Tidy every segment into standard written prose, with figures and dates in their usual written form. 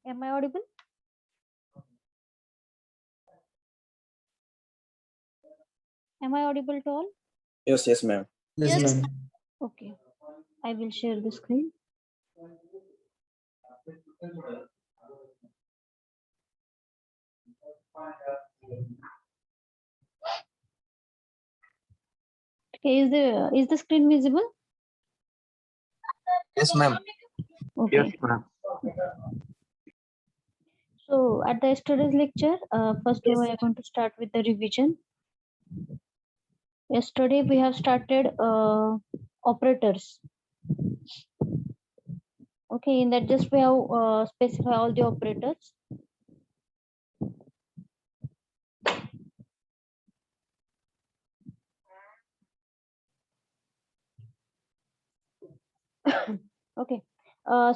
Am I audible? Am I audible to all? Yes, ma'am. Yes, ma'am. Okay. I will share the screen. Okay, is the screen visible? Yes, ma'am. Okay. ma'am. So at the yesterday's lecture, first we are going to start with the revision. Yesterday we have started operators. Okay, in that just we have specify all the operators. Okay.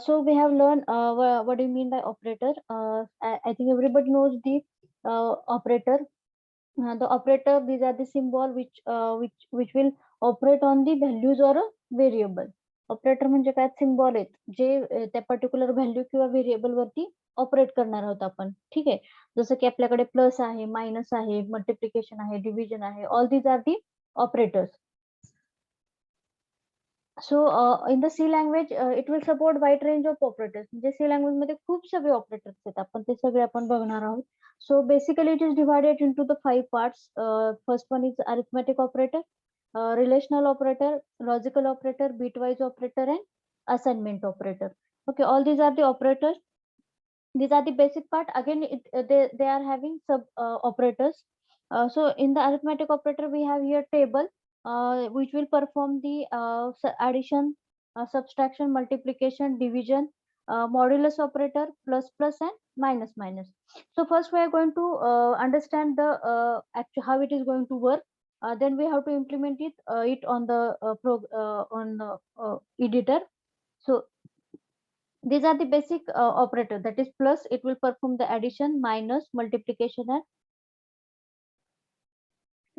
So we have learned what do you mean by operator? I think everybody knows the operator. The operator, these are the symbol which will operate on the values or a variable. Operator म्हणजे काय symbol आहेत जे त्या particular value किंवा variable वरती operate करणार आहोत आपण. ठीक आहे, जसं की आपल्याकडे प्लस आहे, मायनस आहे, मल्टिप्लिकेशन आहे, डिव्हिजन आहे, all these are the operators. So in the C language it will support wide range of operators. म्हणजे सी लँग्वेज मध्ये खूप सगळे ऑपरेटर्स आहेत, आपण ते सगळे आपण बघणार आहोत. So basically it is divided into the 5 parts. First one is arithmetic operator, relational operator, logical operator, bitwise operator, and assignment operator. Okay, all these are the operators. These are the basic part. Again, they are having sub operators. So in the arithmetic operator, we have here table, which will perform the addition, subtraction, multiplication, division, modulus operator, plus plus, and minus minus. So first we are going to understand the how it is going to work. Then we have to implement it on the editor. So these are the basic operator, that is plus, it will perform the addition, minus, multiplication, and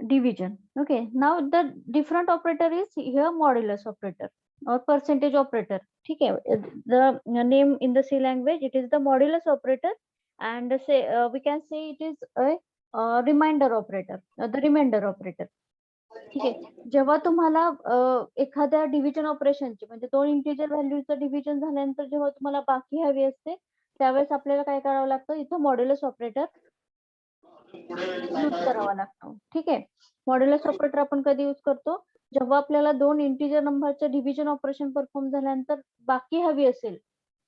division. Okay, now the different operator is here modulus operator or percentage operator. Okay, the name in the C language, it is the modulus operator, and say we can say it is a reminder operator, the remainder operator. ठीक आहे, जेव्हा तुम्हाला एखाद्या division ऑपरेशनची म्हणजे दोन integer व्हॅल्यूचं division झाल्यानंतर जेव्हा तुम्हाला बाकी हवी असते त्यावेळेस आपल्याला काय करावं लागतं, इथं मॉड्युलस ऑपरेटर यूज करावा लागतो. ठीक आहे, मॉड्युलस ऑपरेटर आपण कधी यूज करतो, जेव्हा आपल्याला दोन इंटिजर नंबरचं डिव्हिजन ऑपरेशन परफॉर्म झाल्यानंतर बाकी हवी असेल,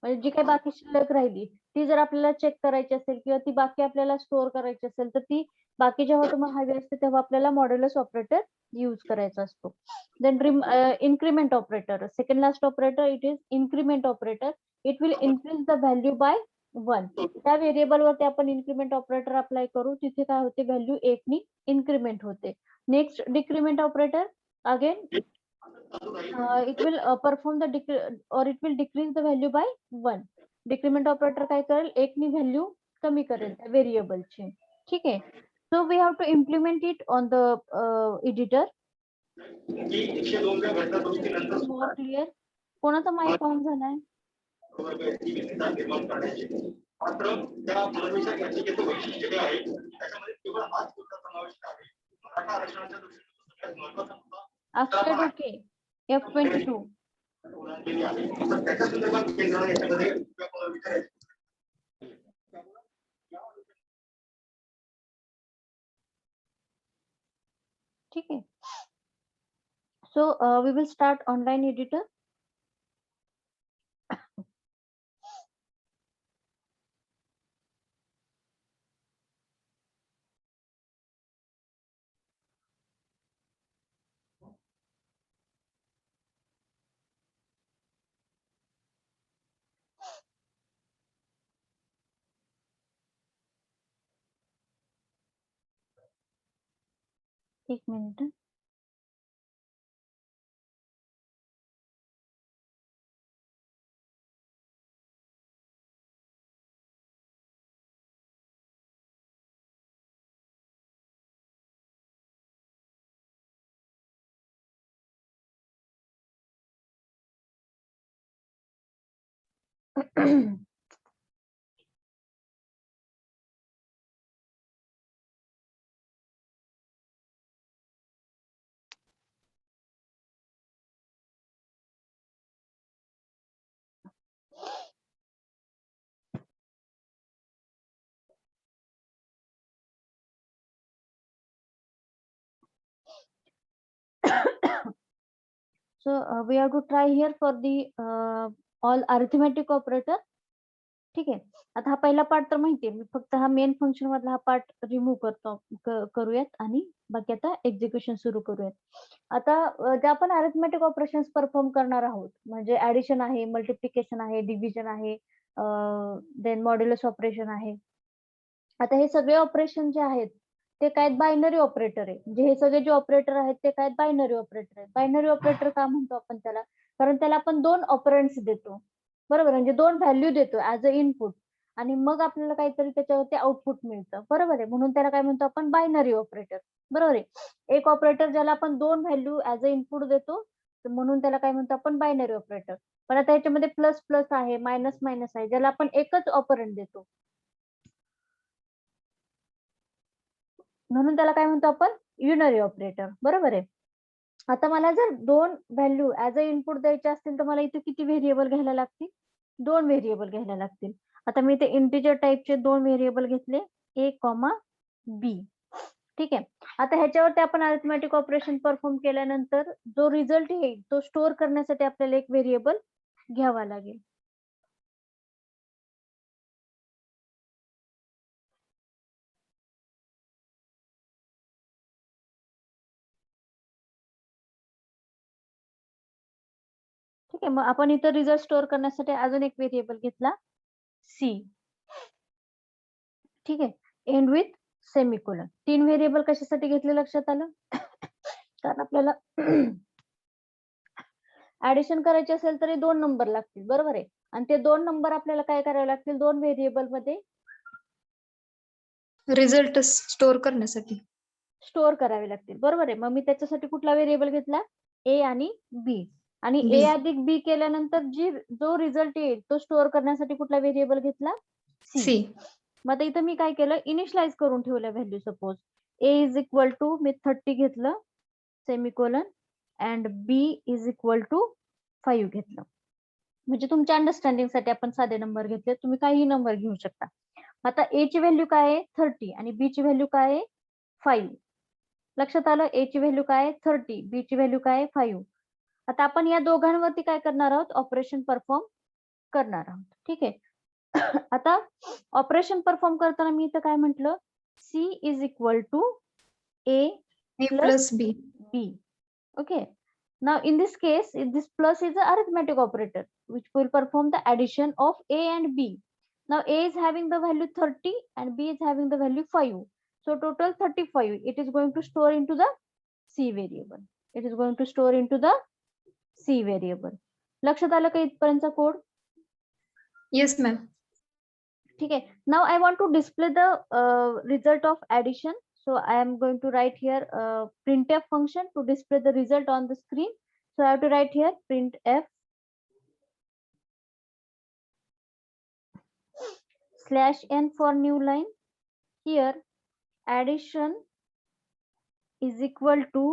म्हणजे जी काही बाकी शिल्लक राहिली ती जर आपल्याला चेक करायची असेल किंवा ती बाकी आपल्याला स्टोअर करायची असेल, तर ती बाकी जेव्हा तुम्हाला हवी असते तेव्हा आपल्याला मॉड्युलस ऑपरेटर यूज करायचा असतो. Then increment operator, second last operator, it is increment operator. It will increase the value by 1. त्या व्हेरिएबल वरती आपण इन्क्रीमेंट ऑपरेटर अप्लाय करू, तिथे काय होते, व्हॅल्यू 1 नी इन्क्रीमेंट होते. Next decrement operator, again it will perform the or it will decrease the value by 1. Decrement operator काय करेल, 1 नी व्हॅल्यू कमी करेल त्या व्हेरिएबलची. ठीक आहे, so we have to implement it on the editor. More clear? कोणाचा माईक ऑन झालाय? अक्षय डोके, F22. ठीक आहे, so we will start online editor. एक minute. So we have to try here for the all arithmetic operator. ठीक आहे. आता हा पहिला पार्ट तर माहितीये, मी फक्त हा मेन फंक्शन मधला हा पार्ट रिमूव्ह करतो करूयात आणि बाकी आता एक्झिक्युशन सुरू करूयात. आता जे आपण अरिथमेटिक ऑपरेशन्स परफॉर्म करणार आहोत, म्हणजे ऍडिशन आहे, मल्टिप्लिकेशन आहे, डिव्हिजन आहे, देन मॉड्युलस ऑपरेशन आहे. आता हे सगळे ऑपरेशन जे आहेत ते काय बायनरी ऑपरेटर आहे. म्हणजे हे सगळे जे ऑपरेटर आहेत ते काय बायनरी ऑपरेटर आहेत. बायनरी ऑपरेटर का म्हणतो आपण त्याला? कारण त्याला आपण 2 ऑपरंड्स देतो. बरोबर, म्हणजे 2 व्हॅल्यू देतो ऍज अ इनपुट आणि मग आपल्याला काहीतरी त्याच्यावरती आउटपुट मिळतं. बरोबर आहे, म्हणून त्याला काय म्हणतो आपण बायनरी ऑपरेटर. बरोबर आहे. एक ऑपरेटर ज्याला आपण 2 व्हॅल्यू ऍज अ इनपुट देतो, म्हणून त्याला काय म्हणतो आपण बायनरी ऑपरेटर. पण आता याच्यामध्ये प्लस प्लस आहे, मायनस मायनस आहे, ज्याला आपण एकच ऑपरंड देतो, म्हणून त्याला काय म्हणतो आपण युनरी ऑपरेटर. बरोबर आहे. आता मला जर 2 व्हॅल्यू ऍज अ इनपुट द्यायचे असतील तर मला इथे किती व्हेरिएबल घ्यायला लागतील? 2 व्हेरिएबल घ्यायला लागतील. आता मी इथे इंटिजर टाइपचे 2 व्हेरिएबल घेतले, a, b. ठीक आहे. आता ह्याच्यावरती आपण अरिथमेटिक ऑपरेशन परफॉर्म केल्यानंतर जो रिझल्ट येईल तो स्टोअर करण्यासाठी आपल्याला एक व्हेरिएबल घ्यावा लागेल. ठीक आहे. मग आपण इथं रिझल्ट स्टोअर करण्यासाठी अजून एक व्हेरिएबल घेतला, c. ठीक आहे. End with semicolon. 3 व्हेरिएबल कशासाठी घेतले लक्षात आलं? कारण आपल्याला ऍडिशन करायची असेल तरी 2 नंबर लागतील. बरोबर आहे. आणि ते 2 नंबर आपल्याला काय करावे लागतील? 2 व्हेरिएबल मध्ये रिझल्ट स्टोअर करण्यासाठी स्टोअर करावे लागतील. बरोबर आहे. मग मी त्याच्यासाठी कुठला व्हेरिएबल घेतला? a आणि b. आणि B. a अधिक b केल्यानंतर जो रिझल्ट येईल तो स्टोअर करण्यासाठी कुठला व्हेरिएबल घेतला? c. C. मग आता इथं मी काय केलं? इनिशियलाइज करून ठेवल्या value. Suppose a is equal to मी 30 घेतलं semicolon and b is equal to 5 घेतलं. म्हणजे तुमच्या अंडरस्टँडिंग साठी आपण साधे नंबर घेतले, तुम्ही काही नंबर घेऊ शकता. आता a ची व्हॅल्यू काय आहे? 30 आणि b ची व्हॅल्यू काय आहे? 5. लक्षात आलं? a ची व्हॅल्यू काय आहे? 30, b ची व्हॅल्यू काय आहे? 5. आता आपण या दोघांवरती काय करणार आहोत? ऑपरेशन परफॉर्म करणार आहोत. ठीक आहे. आता ऑपरेशन परफॉर्म करताना मी इथं काय म्हटलं? c is equal to a A plus plus B. b. Okay. Now in this case, this plus is an arithmetic operator which will perform the addition of a and b. Now a is having the value 30 and b is having the value 5. So total 35. It is going to store into the c variable. It is going to store into the c variable. लक्षात आलं का इथपर्यंतचा code? Yes, ma'am. ठीक आहे. Now I want to display the result of addition. So I am going to write here printf function to display the result on the screen. So I have to write here printf /n for new line. Here addition is equal to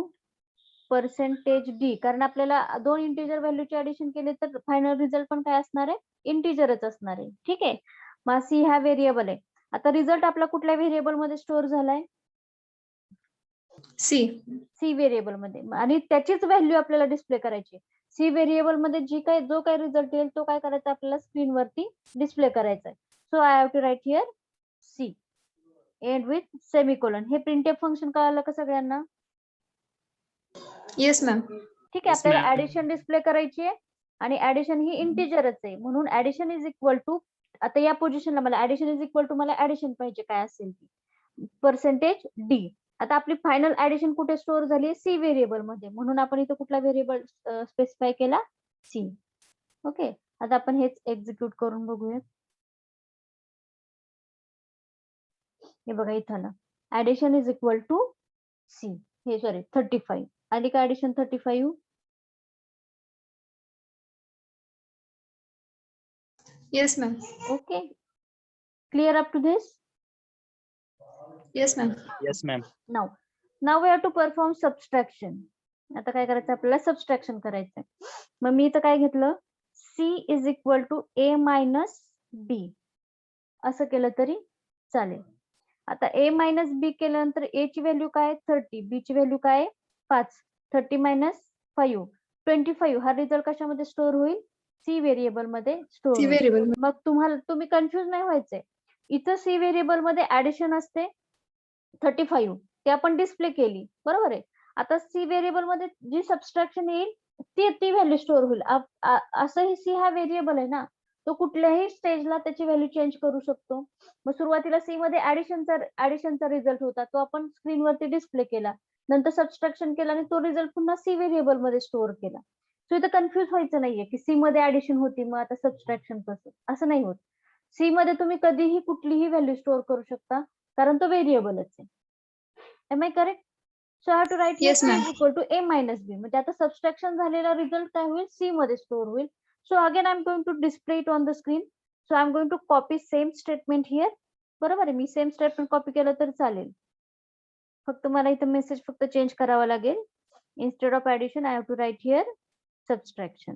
%d. कारण आपल्याला 2 integer व्हॅल्यूचे addition केले तर final result पण काय असणार आहे? इंटिजरच असणार आहे. ठीक आहे. मग सी हा व्हेरिएबल आहे. आता रिझल्ट आपला कुठल्या व्हेरिएबल मध्ये स्टोअर झालाय? C. सी व्हेरिएबल मध्ये, आणि त्याचीच व्हॅल्यू आपल्याला डिस्प्ले करायची. सी व्हेरिएबल मध्ये जो काही रिझल्ट येईल तो काय करायचा? आपल्याला स्क्रीन वरती डिस्प्ले करायचा आहे. So I have to write here c end with semicolon. हे प्रिंटफ फंक्शन कळालं का सगळ्यांना? Yes, ma'am. ठीक आहे. आपल्याला ऍडिशन डिस्प्ले करायची आहे आणि ऍडिशन ही इंटिजरच आहे, म्हणून ऍडिशन इज इक्वल टू, आता या पोझिशनला मला ऍडिशन इज इक्वल टू मला ऍडिशन पाहिजे काय असेल ती %d. आता आपली फायनल ऍडिशन कुठे स्टोअर झाली? सी व्हेरिएबल मध्ये, म्हणून आपण इथे कुठला व्हेरिएबल स्पेसिफाय केला? सी. ओके. आता आपण हेच एक्झिक्यूट करून बघूया. हे बघा इथं ना, addition is equal to c, हे सॉरी 35. आली का addition 35? Yes, ma'am. Okay. Clear up to this? Yes, ma'am. Yes, ma'am. Now we have to perform subtraction. आता काय करायचं? आपल्याला सबस्ट्रॅक्शन करायचंय. मग मी इथं काय घेतलं? c is equal to a minus b असं केलं तरी चालेल. आता a मायनस b केल्यानंतर a ची व्हॅल्यू काय? 30, b ची व्हॅल्यू काय? 5. 30 मायनस 5 25 हा रिझल्ट कशामध्ये स्टोअर होईल? सी व्हेरिएबल मध्ये स्टोअर सी होईल. व्हेरिएबल मग तुम्ही कन्फ्युज नाही व्हायचंय. इथं सी व्हेरिएबल मध्ये ऍडिशन असते 35 ते आपण डिस्प्ले केली, बरोबर आहे. आता सी व्हेरिएबल मध्ये जी सबस्ट्रॅक्शन येईल ती व्हॅल्यू स्टोअर होईल. असंही सी हा व्हेरिएबल आहे ना, तो कुठल्याही स्टेजला त्याची व्हॅल्यू चेंज करू शकतो. मग सुरुवातीला सी मध्ये ऍडिशनचा रिझल्ट होता, तो आपण स्क्रीनवरती डिस्प्ले केला. नंतर सबस्ट्रॅक्शन केला आणि तो रिझल्ट पुन्हा सी व्हेरिएबल मध्ये स्टोअर केला. सो इथं कन्फ्युज व्हायचं नाहीये की सी मध्ये ऍडिशन होती मग आता सबस्ट्रॅक्शन कसं, असं नाही होत. सी मध्ये तुम्ही कधीही कुठलीही व्हॅल्यू स्टोअर करू शकता, कारण तो व्हेरिएबलच आहे. Am I correct? So I have to write here Yes, C ma'am. Is equal to A minus B. म्हणजे आता सबस्ट्रॅक्शन झालेला रिझल्ट काय होईल? सी मध्ये स्टोअर होईल. So again I am going to display it on the screen. So I am going to copy same statement here. बरोबर आहे, मी same statement copy केलं तर चालेल. फक्त मला इथं मेसेज फक्त चेंज करावा लागेल. Instead of addition I have to write here subtraction.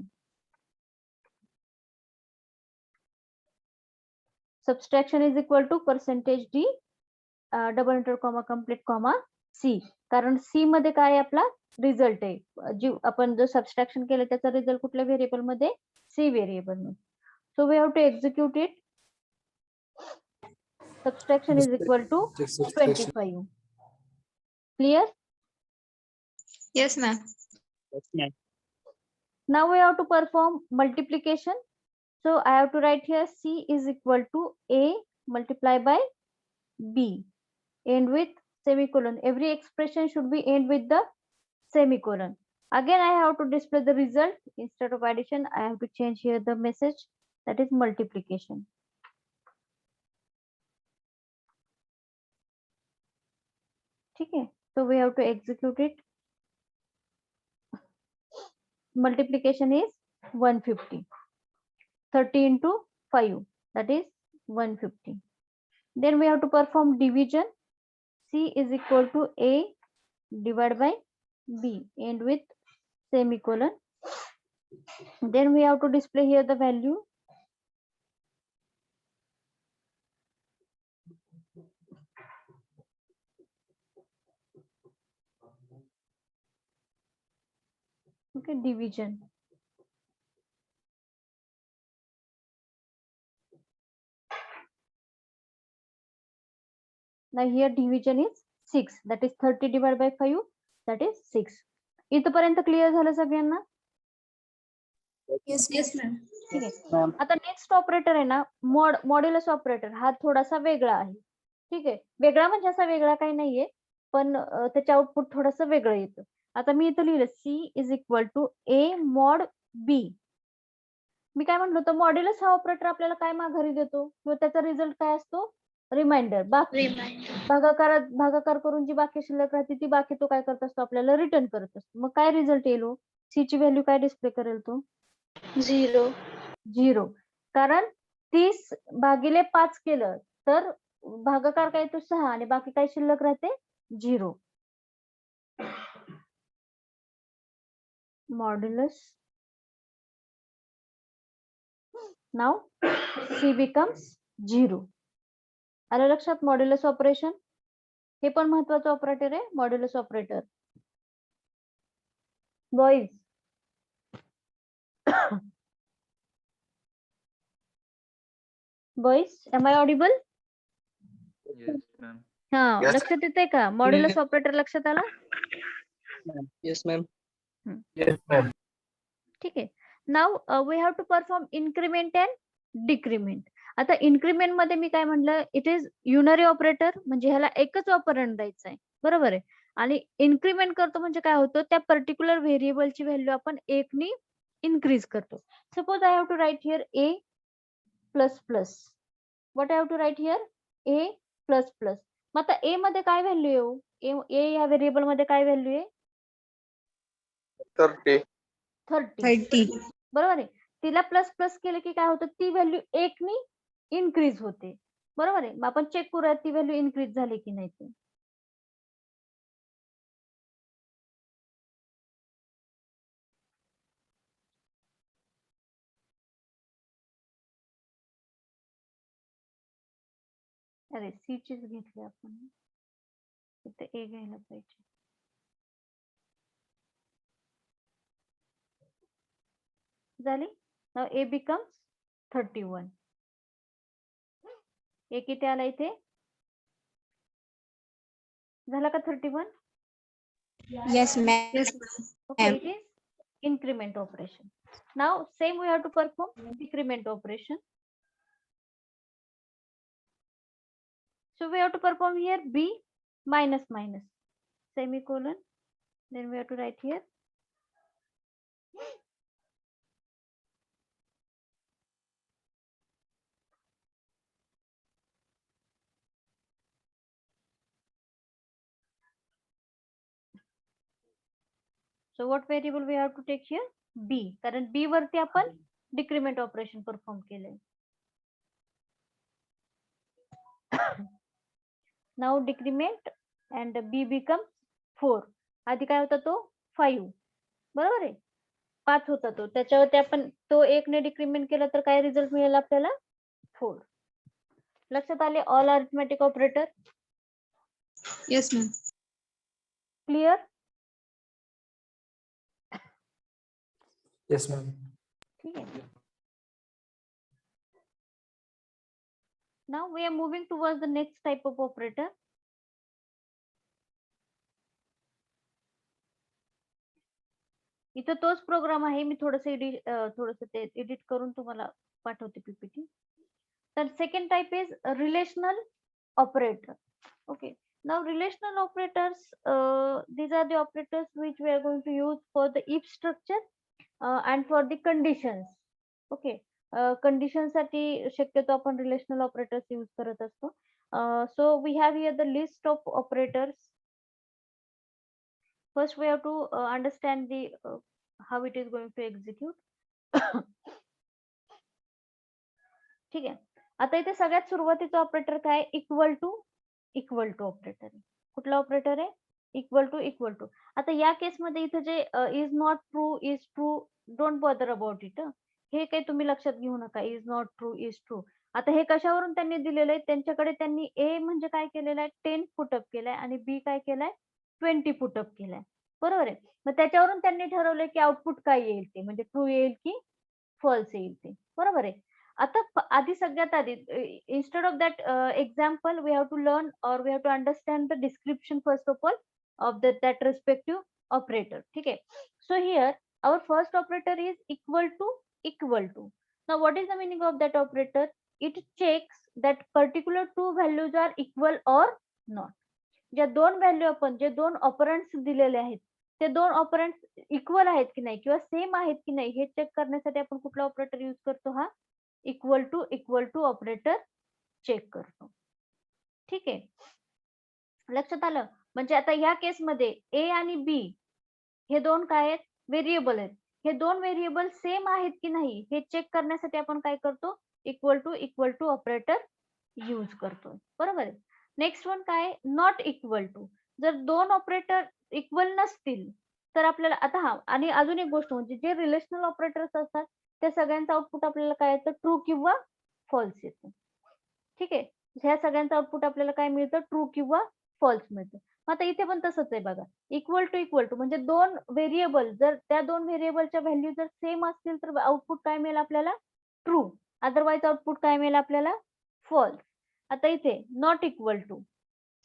Subtraction is equal to percentage d double inter comma complete comma c. कारण सी मध्ये काय आपला रिझल्ट आहे, जी आपण जो सबस्ट्रॅक्शन केलं त्याचा रिझल्ट कुठल्या व्हेरिएबल मध्ये? सी व्हेरिएबल मध्ये. So we have to execute it. Subtraction is equal to 25. Clear? Yes, ma'am. Now we have to perform multiplication. So I have to write here C is equal to A multiplied by B. End with semicolon. Every expression should be end with the semicolon. Again, I have to display the result. Instead of addition, I have to change here the message, that is multiplication. Okay, so we have to execute it. Multiplication is 150. 30 into 5, that is 150. Then we have to perform division. C is equal to A divided by B, end with semicolon. Then we have to display here the value. Okay, division. Now here division is 6, that is 30 divided by 5, that is 6. इथपर्यंत clear झालं सगळ्यांना? Yes, ma'am. ठीक आहे. आता next operator आहे ना, modulus operator, हा थोडासा वेगळा आहे. ठीक आहे, वेगळा म्हणजे असा वेगळा काही नाहीये, पण त्याचे आउटपुट थोडस वेगळं येतं. आता मी इथं लिहिलं C is equal to A mod B. मी काय म्हणलो होतं, मॉड्युलस हा ऑपरेटर आपल्याला काय माघारी देतो किंवा त्याचा रिझल्ट काय असतो? रिमाइंडर. बाकी भागाकार करून जी बाकी शिल्लक राहते ती बाकी तो काय करत असतो? आपल्याला रिटर्न करत असतो. मग काय रिझल्ट येईल? सी ची व्हॅल्यू काय डिस्प्ले करेल तो? 0. कारण 30 भागिले 5 केलं तर भागाकार काय तो 6 आणि बाकी काय शिल्लक राहते? 0. मॉड्युलस. Now C becomes 0. आलं लक्षात? मॉड्युलस ऑपरेशन हे पण महत्वाचं ऑपरेटर आहे, modulus operator. Boys, am I audible? Yes, ma'am. हा, लक्षात येते का? मॉड्युलस ऑपरेटर लक्षात आला? Yes, ma'am. Yes, ma'am. ठीक आहे. Now we have to perform increment and decrement. आता इन्क्रीमेंट मध्ये मी काय म्हटलं, इट इज युनरी ऑपरेटर, म्हणजे ह्याला एकच ऑपरंड द्यायचं आहे, बरोबर आहे. आणि इन्क्रीमेंट करतो म्हणजे काय होतं, त्या पर्टिक्युलर व्हेरिएबलची व्हॅल्यू आपण 1 नी इन्क्रीज करतो. Suppose I have to write here A plus plus. What I have to write here? A plus plus. मग आता A मध्ये काय व्हॅल्यू येऊ? A या व्हेरिएबल मध्ये काय व्हॅल्यू आहे? 30. बरोबर आहे. तिला प्लस प्लस केलं की काय होतं, ती व्हॅल्यू 1 नी इन्क्रीज होते, बरोबर आहे. मग आपण चेक करूया ती व्हॅल्यू इन्क्रीज झाली की नाही ते. अरे सी चीच घेतली आपण, इथे A घ्यायला पाहिजे. झाली. नाव ए बिकम्स 31. ए किती आला इथे? झाला का 31? Yes, ma'am. Yes, ma'am. Okay, it is increment operation. Now same we have to perform decrement operation. So we have to perform here B minus minus semicolon. Then we have to write here so what variable we have to take here? B. कारण B वरती आपण decrement operation perform केले. Now decrement and B becomes 4. आधी काय होता तो 5. बरोबर आहे, 5 होता तो. त्याच्यावरती आपण तो 1 ने डिक्रीमेंट केला तर काय रिझल्ट मिळेल आपल्याला? 4. लक्षात आले all arithmetic operator? Yes, ma'am. Clear? Yes, ma'am. ठीक आहे. Now we are moving towards the next type of operator. इथं तोच प्रोग्राम आहे. मी थोडस ते एडिट करून तुम्हाला पाठवते पीपीटी. तर second type is relational operator. Okay. Now relational operators, these are the operators which we are going to use for the if structure and for the conditions. Okay. Conditions साठी शक्यतो आपण relational operators use करत असतो. So we have here the list of operators. First we have to understand the how it is going to execute. ठीक आहे. आता इथे सगळ्यात सुरुवातीचा ऑपरेटर काय? इक्वल टू ऑपरेटर आहे. कुठला ऑपरेटर आहे? Equal to. आता या केस मध्ये इथे जे is not true, is true, don't bother about it. हे काही तुम्ही लक्षात घेऊ नका. Is not true, is true. आता हे कशावरून त्यांनी दिलेलं आहे? त्यांच्याकडे त्यांनी ए म्हणजे काय केलेलं आहे? 10 पुटअप केलाय आणि बी काय केलाय? 20 पुटअप केलाय. बरोबर आहे. मग त्याच्यावरून त्यांनी ठरवलंय की आउटपुट काय येईल ते, म्हणजे ट्रू येईल की फॉल्स येईल ते. बरोबर आहे. आता आधी सगळ्यात आधी instead of that example we have to learn or we have to understand the description first of all of that respective operator. ठीक आहे. So here our first operator is equal to. Now what is the meaning of that operator? It checks that particular two values are equal or not. ज्या दोन value आपण जे दोन ऑपरंट्स दिलेले आहेत ते दोन ऑपरंट्स इक्वल आहेत की नाही किंवा सेम आहेत की नाही हे चेक करण्यासाठी आपण कुठला ऑपरेटर यूज करतो? हा इक्वल टू ऑपरेटर चेक करतो. ठीक आहे. लक्षात आलं? म्हणजे आता या केस मध्ये ए आणि बी हे दोन काय आहेत? व्हेरिएबल आहेत. हे दोन व्हेरिएबल सेम आहेत की नाही हे चेक करण्यासाठी आपण काय करतो? इक्वल टू ऑपरेटर यूज करतो. बरोबर आहे. नेक्स्ट वन काय? Not equal to. जर दोन ऑपरेटर इक्वल नसतील तर आपल्याला आता हा आणि अजून एक गोष्ट म्हणजे जे रिलेशनल ऑपरेटर्स असतात त्या सगळ्यांचं आउटपुट आपल्याला काय येतं? ट्रू किंवा फॉल्स येतं. ठीक आहे. ह्या सगळ्यांचं आउटपुट आपल्याला काय मिळतं? ट्रू किंवा फॉल्स मिळतं. आता इथे पण तसंच आहे बघा. इक्वल टू म्हणजे दोन व्हेरिएबल जर त्या दोन व्हेरिएबलच्या व्हॅल्यू जर सेम असतील तर आउटपुट काय मिळेल आपल्याला? ट्रू. अदरवाईज आउटपुट काय मिळेल आपल्याला? फॉल्स. आता इथे not equal to.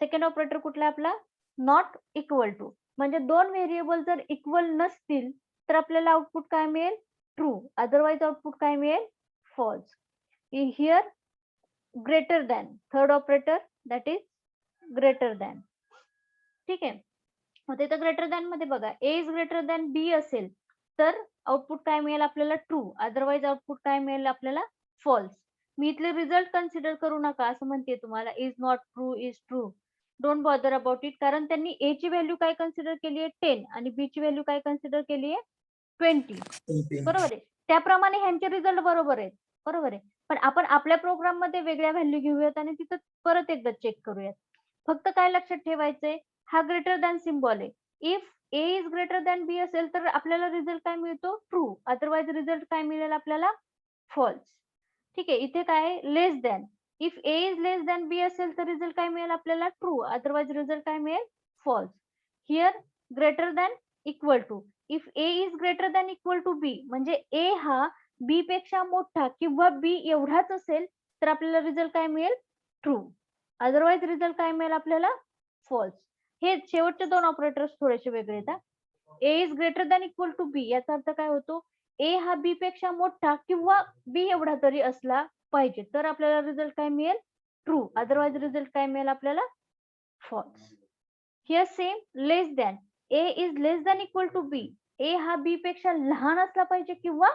Second operator कुठला आपला? Not equal to. म्हणजे दोन व्हेरिएबल जर इक्वल नसतील तर आपल्याला आउटपुट काय मिळेल? ट्रू. अदरवाईज आउटपुट काय मिळेल? False. Here greater than. Third operator that is greater than. ठीक आहे. मग तिथं ग्रेटर दॅन मध्ये बघा ए इज ग्रेटर दॅन बी असेल तर आउटपुट काय मिळेल आपल्याला? ट्रू. अदरवाईज आउटपुट काय मिळेल आपल्याला? फॉल्स. मी इथले रिझल्ट कन्सिडर करू नका असं म्हणते तुम्हाला. Is not true, is true, don't bother about it. कारण त्यांनी ए ची व्हॅल्यू काय कन्सिडर केली आहे? 10 आणि बी ची व्हॅल्यू काय कन्सिडर केली आहे? 20. बरोबर आहे. त्याप्रमाणे ह्यांचे रिझल्ट बरोबर आहेत. बरोबर आहे. पण आपण आपल्या प्रोग्राम मध्ये वेगळ्या व्हॅल्यू घेऊयात आणि तिथं परत एकदा चेक करूयात. फक्त काय लक्षात ठेवायचंय? हा ग्रेटर दॅन सिम्बॉल आहे. If A is greater than बी असेल तर आपल्याला रिझल्ट काय मिळतो? ट्रू. अदरवाईज रिझल्ट काय मिळेल आपल्याला? फॉल्स. ठीक आहे. इथे काय? Less than. If A is less than बी असेल तर रिझल्ट काय मिळेल आपल्याला? ट्रू. अदरवाईज रिझल्ट काय मिळेल? False. Here greater than equal to. If A is greater than equal to B, म्हणजे ए हा बी पेक्षा मोठा किंवा बी एवढाच असेल तर आपल्याला रिझल्ट काय मिळेल? ट्रू. अदरवाईज रिझल्ट काय मिळेल आपल्याला? फॉल्स. हे शेवटचे दोन ऑपरेटर्स थोडेसे वेगळे आहेत. A is greater than equal to B याचा अर्थ काय होतो? ए हा बी पेक्षा मोठा किंवा बी एवढा तरी असला पाहिजे तर आपल्याला रिझल्ट काय मिळेल? ट्रू. अदरवाईज रिझल्ट काय मिळेल आपल्याला? False. Here same less than, A is less than equal to B, A हा बी पेक्षा लहान असला पाहिजे किंवा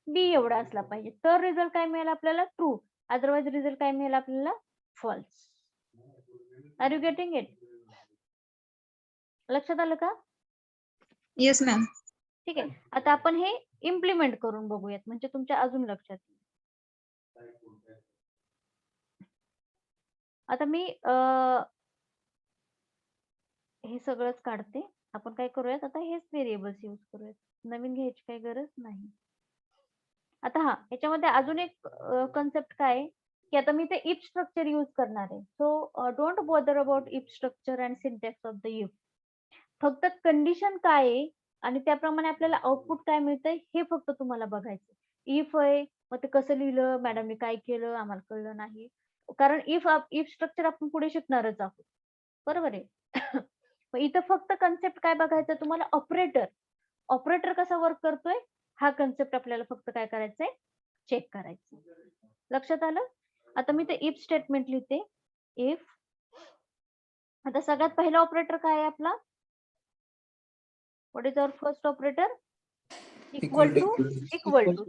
बी एवढा असला पाहिजे तर रिझल्ट काय मिळेल आपल्याला? ट्रू. अदरवाईज रिझल्ट काय मिळेल आपल्याला? False. Are you getting it? लक्षात आलं का? Yes, ma'am. ठीक आहे. आता आपण हे इम्प्लिमेंट करून बघूयात म्हणजे तुमच्या अजून लक्षात येईल. आता मी हे सगळंच काढते. आपण काय करूयात आता हेच व्हेरिएबल्स यूज करूयात. नवीन घ्यायची काही गरज नाही. आता याच्यामध्ये अजून एक कन्सेप्ट काय आहे की आता मी ते इफ स्ट्रक्चर यूज करणार आहे. So don't bother about if structure and syntax of the if. फक्त कंडिशन काय आहे आणि त्याप्रमाणे आपल्याला आउटपुट काय मिळतंय हे फक्त तुम्हाला बघायचं. इफ आहे मग ते कसं लिहिलं, मॅडमने काय केलं आम्हाला कळलं नाही, कारण इफ स्ट्रक्चर आपण पुढे शिकणारच आहोत. बरोबर आहे. मग इथं फक्त कन्सेप्ट काय बघायचं तुम्हाला? ऑपरेटर कसा वर्क करतोय हा कन्सेप्ट आपल्याला फक्त काय करायचंय? चेक करायचं. लक्षात आलं? आता मी ते इफ स्टेटमेंट लिहिते. इफ, आता सगळ्यात पहिला ऑपरेटर काय आहे आपला? What is our first operator? Equal to.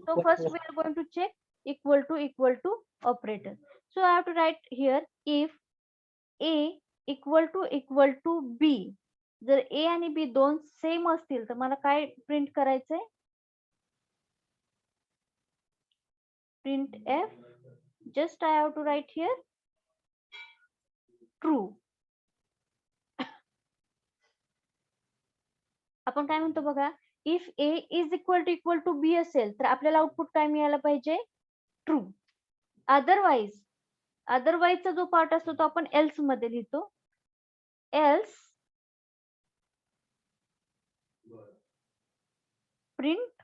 So first we are going to check equal to operator. So I have to write here if A equal to B. जर A आणि B दोन same असतील तर मला काय print करायचंय? Print F. Just I have to write here true. आपण काय म्हणतो बघा, if A is equal to B असेल तर आपल्याला आउटपुट काय मिळायला पाहिजे? ट्रू. अदरवाईजचा जो पार्ट असतो तो आपण एल्स मध्ये लिहितो. Else print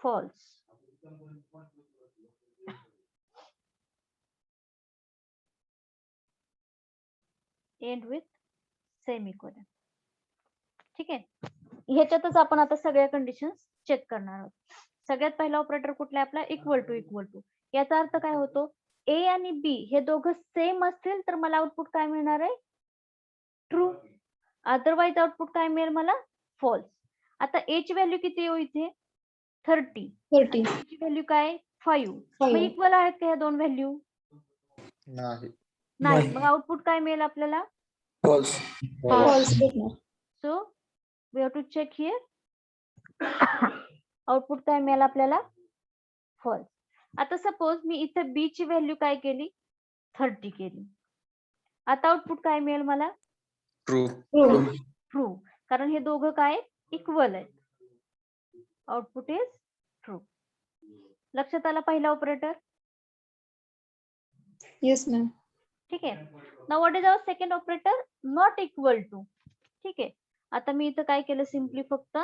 false. End with semicolon. ठीक आहे. ह्याच्यातच आपण आता सगळ्या कंडिशन्स चेक करणार आहोत. सगळ्यात पहिला ऑपरेटर कुठला आहे आपला? Equal to. याचा अर्थ काय होतो? ए आणि बी हे दोघं सेम असतील तर मला आउटपुट काय मिळणार आहे? ट्रू. अदरवाईज आउटपुट काय मिळेल मला? फॉल्स. आता ए ची व्हॅल्यू किती आहे इथे? 30. ची व्हॅल्यू काय? 5. मग इक्वल आहेत का ह्या दोन व्हॅल्यू? नाही. मग आउटपुट काय मिळेल आपल्याला? False. So we have to check here. Output काय मिळेल आपल्याला? फॉल्स. आता सपोज मी इथे बी ची व्हॅल्यू काय केली? 30 केली. आता आउटपुट काय मिळेल मला? ट्रू. कारण हे दोघं काय इक्वल आहेत. Output is true. लक्षात आला पहिला ऑपरेटर? Yes, ma'am. ठीक आहे. Now what is our second operator? Not equal to. ठीक आहे. आता मी इथं काय केलं? सिम्पली फक्त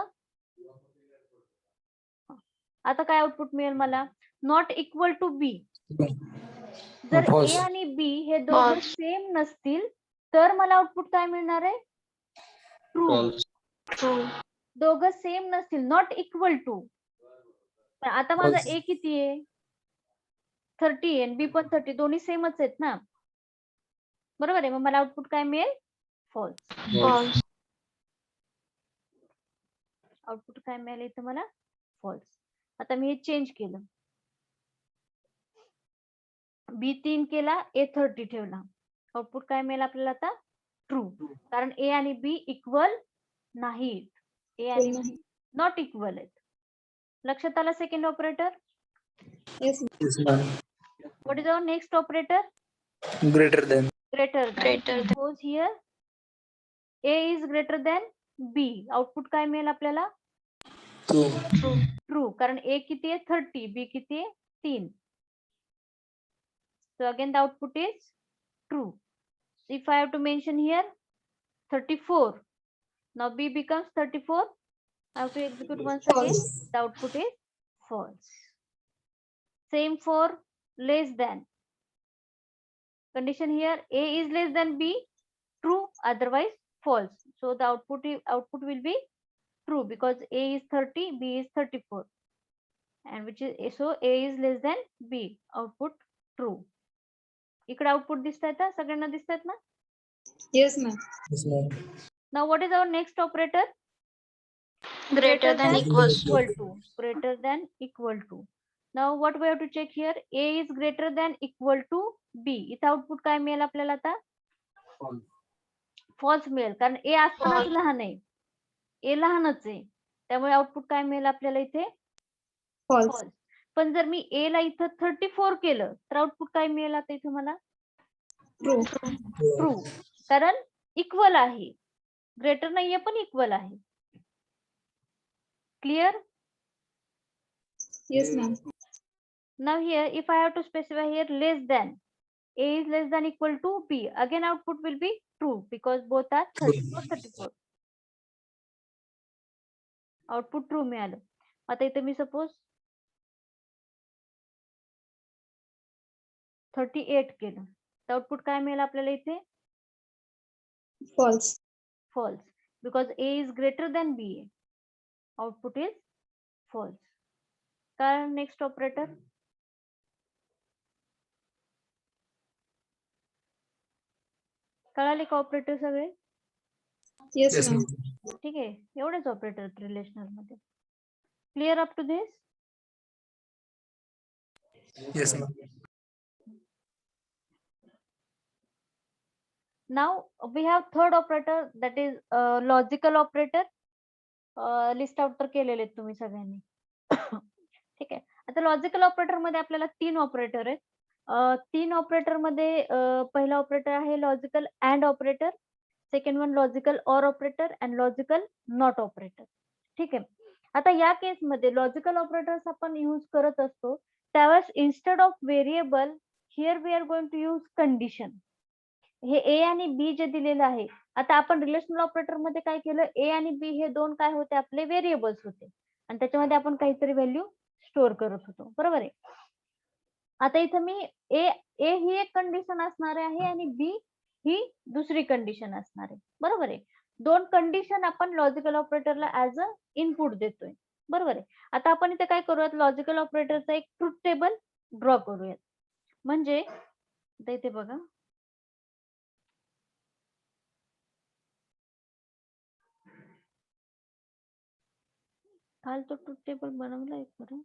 आता काय आउटपुट मिळेल मला? नॉट इक्वल टू बी. जर ए आणि बी हे दोघं सेम नसतील तर मला आउटपुट काय मिळणार आहे? ट्रू. दोघं सेम नसतील, नॉट इक्वल टू. आता माझा ए किती आहे? 30 आहे, बी पण 30, दोन्ही सेमच आहेत ना. बरोबर आहे. मग मला आउटपुट काय मिळेल? फॉल्स. आउटपुट काय मिळालं इथं मला? फॉल्स. आता मी हे चेंज केलं. बी 3 केला, ए 30 ठेवला. आउटपुट काय मिळेल आपल्याला आता? ट्रू. कारण ए आणि बी इक्वल नाहीत. ए आणि बी नॉट इक्वल आहेत. लक्षात आला second operator? Yes. What is our next operator? Greater than. Suppose here A is greater than B. आउटपुट काय मिळेल आपल्याला? ट्रू. कारण A किती आहे? 30. B किती आहे? 3. So again the output is true. If I have to mention here 34. Now B becomes 34. I have to execute once again. False. The output is false. Same for less than. Condition here, A is less than B, true, otherwise false. So the output will be true because A is 30, B is 34. And which is, so A is less than B, output true. इकडे output दिसतायत ना, सगळ्यांना दिसतायत ना? Yes, ma'am. Yes, ma'am. Now what is our next operator? Greater than equals to. equal to. Greater than equal to. Now what we have to check here? A is greater than equal to B. इथं output काय मिळेल आपल्याला आता? False मिळेल, कारण A असतानाच लहान आहे. A लहानच आहे. त्यामुळे आउटपुट काय मिळेल आपल्याला इथे? False. फॉल्स. पण जर मी A ला इथं 34 केलं तर आउटपुट काय मिळेल आता इथं मला? True. ट्रू. कारण इक्वल आहे. ग्रेटर नाहीये पण इक्वल आहे. Clear? Yes, ma'am. Now here, if I have to specify here less than, A is less than equal to B, again output will be true because both are 34, 34. Output true मिळालं. आता इथे मी suppose 38 केलं तर output काय मिळेल आपल्याला इथे? False. False because A is greater than B. Output is false. कारण next operator. कळाले का ऑपरेटर सगळे? Yes, Yes, ma'am. ma'am. ठीक आहे, एवढेच ऑपरेटर रिलेशनल मध्ये. Clear up to this? Yes, ma'am. Now we have third operator, that is logical operator. List out तर केलेले आहेत तुम्ही सगळ्यांनी. ठीक आहे. आता लॉजिकल ऑपरेटर मध्ये आपल्याला 3 ऑपरेटर आहेत. 3 ऑपरेटर मध्ये पहिला ऑपरेटर आहे logical and operator, second one logical or operator and logical not operator. ठीक आहे. आता या केस मध्ये लॉजिकल ऑपरेटर्स आपण यूज करत असतो त्यावेळेस instead of variable here we are going to use condition. हे ए आणि बी जे दिलेलं आहे. आता आपण रिलेशनल ऑपरेटर मध्ये काय केलं, ए आणि बी हे दोन काय होते आपले व्हेरिएबल्स होते आणि त्याच्यामध्ये आपण काहीतरी व्हॅल्यू स्टोअर करत होतो, बरोबर आहे. आता इथं मी ए ही एक कंडिशन असणार आहे आणि बी ही दुसरी कंडिशन असणार आहे, बरोबर आहे. दोन कंडिशन आपण लॉजिकल ऑपरेटरला ऍज अ इनपुट देतोय, बरोबर आहे. आता आपण इथे काय करूयात, लॉजिकल ऑपरेटरचा एक ट्रुथ टेबल ड्रॉ करूयात. म्हणजे इथे बघा, काल तो ट्रुथ टेबल बनवलाय खरं.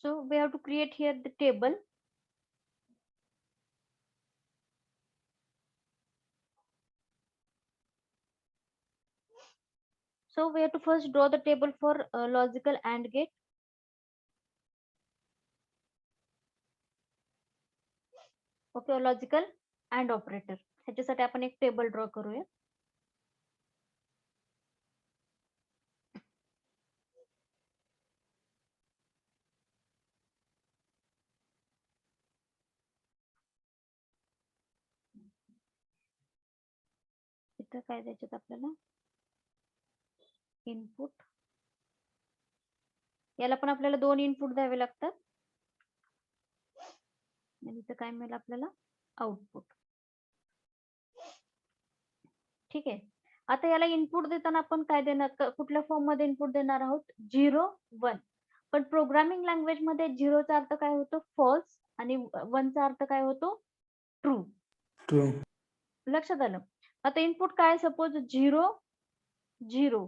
So we have to create here the table. So we have to first draw the table for logical AND gate. Okay, logical AND operator. ह्याच्यासाठी आपण एक टेबल ड्रॉ करूया. इथं काय द्यायचं आपल्याला, इनपुट. याला पण आपल्याला 2 इनपुट द्यावे लागतात आणि इथं काय मिळेल आपल्याला, आउटपुट. ठीक आहे. आता याला इनपुट देताना आपण काय देणार, कुठल्या फॉर्म मध्ये इनपुट देणार आहोत, 0 1. पण प्रोग्रामिंग लँग्वेज मध्ये 0 चा अर्थ काय होतो, फॉल्स, आणि 1 चा अर्थ काय होतो, ट्रू. ट्रू. लक्षात आलं. आता इनपुट काय, सपोज 0 0.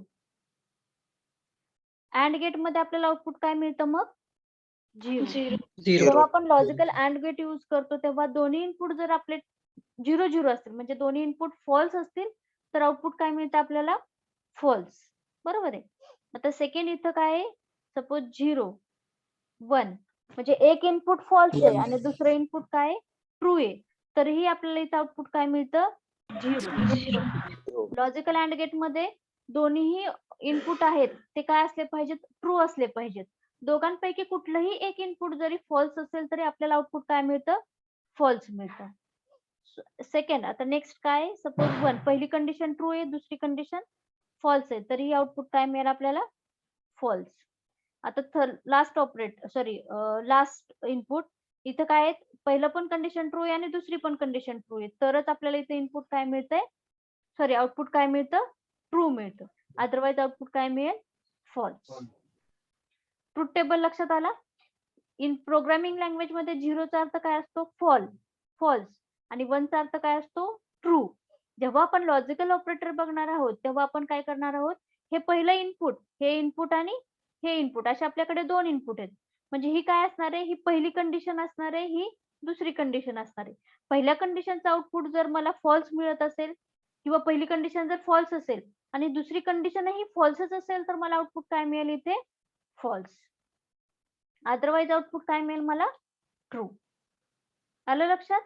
अँड गेट मध्ये आपल्याला आउटपुट काय मिळतं मग, 0. 0. जेव्हा आपण लॉजिकल अँड गेट यूज करतो तेव्हा दोन्ही इनपुट जर आपले 0 0 असतील, म्हणजे दोन्ही इनपुट फॉल्स असतील, तर आउटपुट काय मिळतं आपल्याला, फॉल्स. बरोबर आहे. आता सेकंड इथं काय आहे, सपोज 0 1, म्हणजे एक इनपुट फॉल्स आहे आणि दुसरं इनपुट काय, ट्रू आहे, तरीही आपल्याला इथं आउटपुट काय मिळतं, 0. लॉजिकल अँड गेट मध्ये दोन्हीही इनपुट आहेत ते काय असले पाहिजेत, ट्रू असले पाहिजेत. दोघांपैकी कुठलंही एक इनपुट जरी फॉल्स असेल तरी आपल्याला आउटपुट काय मिळतं, फॉल्स मिळतं. सेकंड, आता नेक्स्ट काय, सपोज 1, पहिली कंडिशन ट्रू आहे, दुसरी कंडिशन फॉल्स आहे, तरी आउटपुट काय मिळेल आपल्याला, फॉल्स. आता लास्ट इनपुट इथं काय आहे, पहिलं पण कंडिशन ट्रू आहे आणि दुसरी पण कंडिशन ट्रू आहे, तरच आपल्याला इथे इनपुट काय मिळतंय, आउटपुट काय मिळतं, ट्रू मिळतं. अदरवाईज आउटपुट काय मिळेल, फॉल्स. ट्रूथ टेबल लक्षात आला. इन प्रोग्रामिंग लँग्वेज मध्ये 0 चा अर्थ काय असतो, फॉल्स, आणि 1 चा अर्थ काय असतो, ट्रू. जेव्हा आपण लॉजिकल ऑपरेटर बघणार आहोत तेव्हा आपण काय करणार आहोत, हे पहिलं इनपुट, हे इनपुट आणि हे इनपुट, असे आपल्याकडे 2 इनपुट आहेत. म्हणजे ही काय असणार आहे, ही पहिली कंडिशन असणार आहे, ही दुसरी कंडिशन असणार आहे. पहिल्या कंडिशनचा आउटपुट जर मला फॉल्स मिळत असेल किंवा पहिली कंडिशन जर फॉल्स असेल आणि दुसरी कंडिशनही फॉल्सच असेल तर मला आउटपुट काय मिळेल इथे, फॉल्स. अदरवाईज आउटपुट काय मिळेल मला, ट्रू. आलं लक्षात.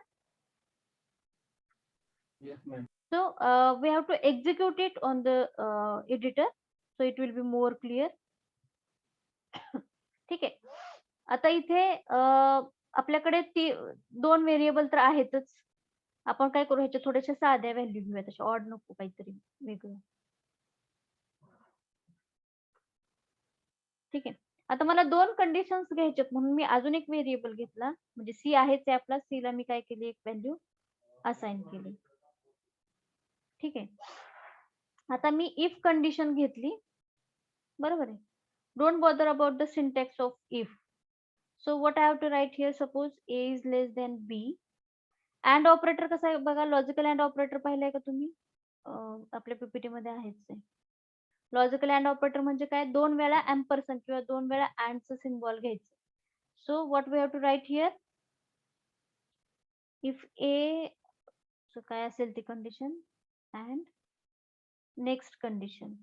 So we have to execute it on the editor, so it will be more clear. ठीक आहे. आता इथे आपल्याकडे 2 व्हेरिएबल तर आहेतच. आपण काय करू, ह्याच्या थोड्याशा साध्या व्हॅल्यू घेऊया, तशा ऑड नको, काहीतरी वेगळं. ठीक आहे. आता मला 2 कंडिशन्स घ्यायच्यात म्हणून मी अजून एक व्हेरिएबल घेतला, म्हणजे सी आहेच आहे आपला, सी ला मी काय केली, एक व्हॅल्यू असाइन केली. ठीक आहे. आता मी इफ कंडिशन घेतली, बरोबर आहे. Don't bother about the syntax of if. So what I have to write here, suppose a is less than B. And operator कसा आहे बघा, लॉजिकल अँड ऑपरेटर पाहिलाय का तुम्ही, आपल्या पीपीटी मध्ये आहेच आहे. लॉजिकल अँड ऑपरेटर म्हणजे काय, 2 वेळा एम्परसँड किंवा 2 वेळा अँडचं सिम्बॉल घ्यायचं. So what we have to write here, if a, so काय असेल ती condition, and next condition,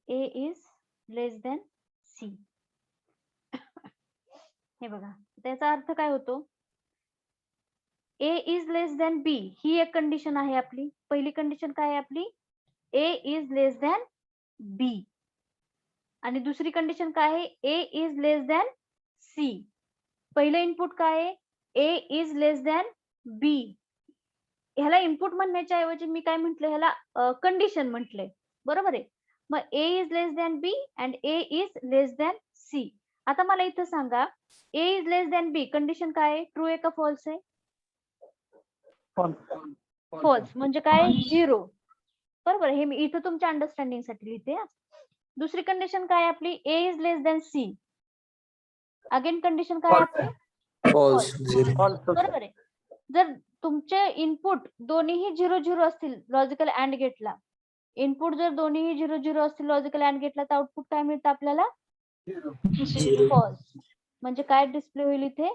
a is less than c. हे बघा, त्याचा अर्थ काय होतो, ए इज लेस दॅन बी ही एक कंडिशन आहे आपली. पहिली कंडिशन काय आहे आपली, ए इज लेस दॅन बी, आणि दुसरी कंडिशन काय आहे, ए इज लेस दॅन सी. पहिलं इनपुट काय आहे, ए इज लेस दॅन बी. ह्याला इनपुट म्हणण्याच्या ऐवजी मी काय म्हंटल, ह्याला कंडिशन म्हटलंय, बरोबर आहे. मग A is less than B and A is less than C. आता मला इथं सांगा, A is less than B condition काय आहे, ट्रू आहे का फॉल्स आहे, फॉल्स. म्हणजे काय, 0. बरोबर, हे मी इथं तुमच्या अंडरस्टँडिंग साठी लिहिते. दुसरी कंडिशन काय आपली, A is less than C. Again condition काय आपली, फॉल्स. बरोबर आहे. जर तुमचे इनपुट दोन्हीही 0 0 असतील लॉजिकल अँड गेटला, इनपुट जर दोन्हीही 0 0 असतील लॉजिकल अँड गेटला, तर आउटपुट काय मिळतं आपल्याला, फॉल्स. म्हणजे काय डिस्प्ले होईल इथे,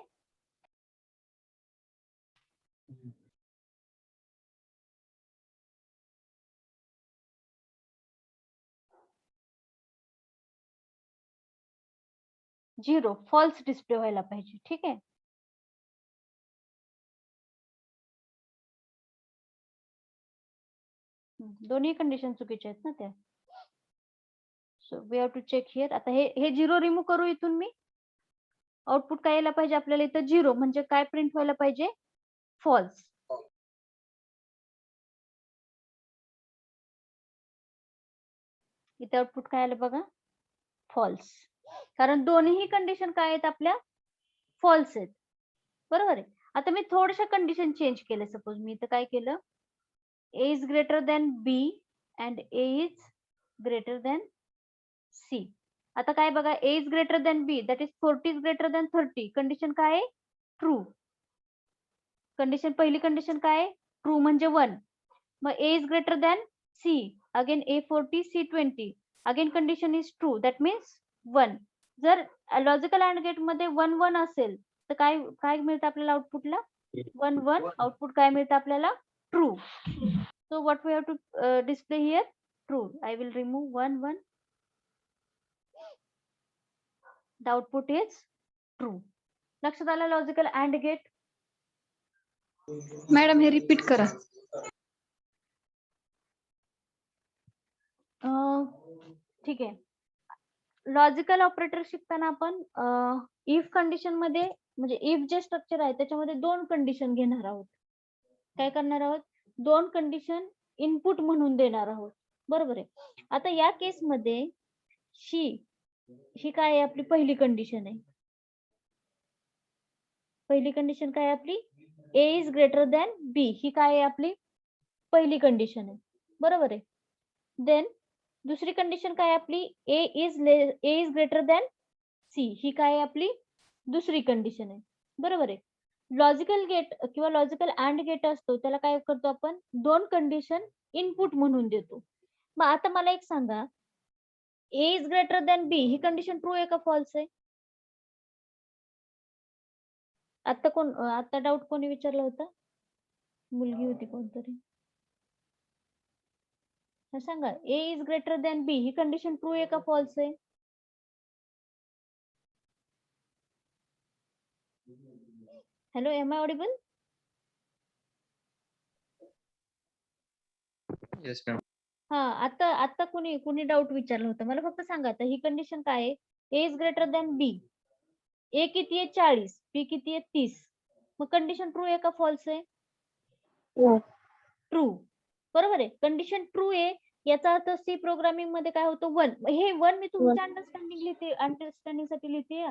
0 फॉल्स डिस्प्ले व्हायला पाहिजे. ठीक आहे. दोन्ही कंडिशन चुकीच्या आहेत ना त्या. So we have to check here. आता हे 0 रिमूव्ह करू इथून मी. आउटपुट काय यायला पाहिजे आपल्याला इथं, 0. म्हणजे काय प्रिंट व्हायला पाहिजे, फॉल्स. इथे आउटपुट काय आलं बघा, फॉल्स. कारण दोन्ही कंडिशन काय आहेत आपल्या, फॉल्स आहेत, बरोबर आहे. आता मी थोड्याशा कंडिशन चेंज केल्या. सपोज मी इथं काय केलं, a is greater than b and a is greater than c. आता काय बघा, a is greater than b, that is 40 is greater than 30. Condition काय आहे? ट्रू. कंडिशन, पहिली कंडिशन काय आहे? ट्रू म्हणजे 1. मग a is greater than c, again a 40 c 20, again condition is true, that means 1. जर लॉजिकल अँड गेट मध्ये 1 1 असेल तर काय काय मिळतं आपल्याला आउटपुटला? 1 1. आउटपुट काय मिळतं आपल्याला? True. So what we have to display here? True. I will remove 1 1. The output is true. लक्षात आलं लॉजिकल अँड गेट? मॅडम हे रिपीट करा. ठीक आहे. लॉजिकल ऑपरेटर शिकताना आपण इफ कंडिशन मध्ये, म्हणजे इफ जे स्ट्रक्चर आहे त्याच्यामध्ये 2 कंडिशन घेणार आहोत. काय करणार आहोत? 2 कंडिशन इनपुट म्हणून देणार आहोत. बरोबर आहे. आता या केस मध्ये ही काय आहे? आपली पहिली कंडिशन आहे. पहिली कंडिशन काय आहे आपली? a is greater than b. ही काय आहे आपली? पहिली कंडिशन आहे. बरोबर आहे. देन दुसरी कंडिशन काय आपली? a is greater than c. ही काय आहे आपली? दुसरी कंडिशन आहे. बरोबर आहे. लॉजिकल गेट किंवा लॉजिकल अँड गेट असतो त्याला काय करतो आपण? 2 कंडिशन इनपुट म्हणून देतो. मग आता मला एक सांगा, a is greater than b ही कंडिशन ट्रू आहे का फॉल्स आहे? आता डाऊट कोणी विचारला होता? मुलगी होती कोणतरी. सांगा, a is greater than b ही कंडिशन ट्रू आहे का फॉल्स आहे? Hello, am I audible? Yes, ma'am. हा, आता कुणी डाऊट विचारला होता मला. फक्त सांगा आता ही कंडिशन काय आहे? a is greater than b. a किती आहे? 40. b किती आहे? 30. मग कंडिशन ट्रू आहे का फॉल्स आहे? ट्रू. बरोबर आहे. कंडिशन ट्रू आहे याचा अर्थ सी प्रोग्रामिंग मध्ये काय होतं? 1. हे 1 मी तुमच्या अंडरस्टँडिंगसाठी लिहिते.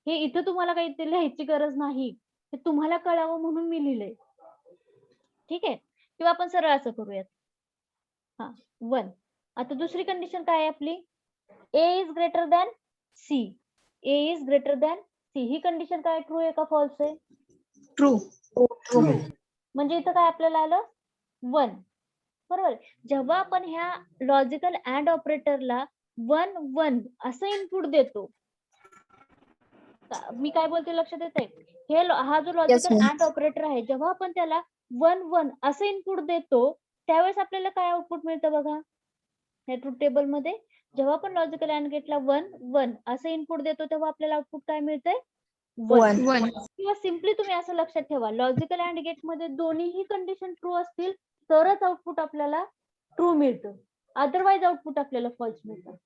हे इथं तुम्हाला काही लिहायची गरज नाही. हे तुम्हाला कळावं म्हणून मी लिहिलंय. ठीक आहे. किंवा आपण सरळ असं करूयात. हा, 1. आता दुसरी कंडिशन काय आहे आपली? a is greater than c. a is greater than c. ही कंडिशन काय? ट्रू आहे का फॉल्स आहे? ट्रू. म्हणजे इथं काय आपल्याला आलं? 1. बरोबर. जेव्हा आपण ह्या लॉजिकल अँड ऑपरेटरला 1 1 असं इनपुट देतो, मी काय बोलते लक्षात येत आहे? हा जो लॉजिकल अँड ऑपरेटर आहे, जेव्हा आपण त्याला 1 1 असं इनपुट देतो त्यावेळेस आपल्याला काय आउटपुट मिळतं बघा या ट्रूथ टेबल मध्ये. जेव्हा आपण लॉजिकल अँड गेटला 1 1 असं इनपुट देतो तेव्हा आपल्याला आउटपुट काय मिळतंय? 1. 1. किंवा सिम्पली तुम्ही असं लक्षात ठेवा, लॉजिकल अँड गेट मध्ये दोन्हीही कंडिशन ट्रू असतील तरच आउटपुट आपल्याला ट्रू मिळतं. अदरवाईज आउटपुट आपल्याला फॉल्स मिळतं.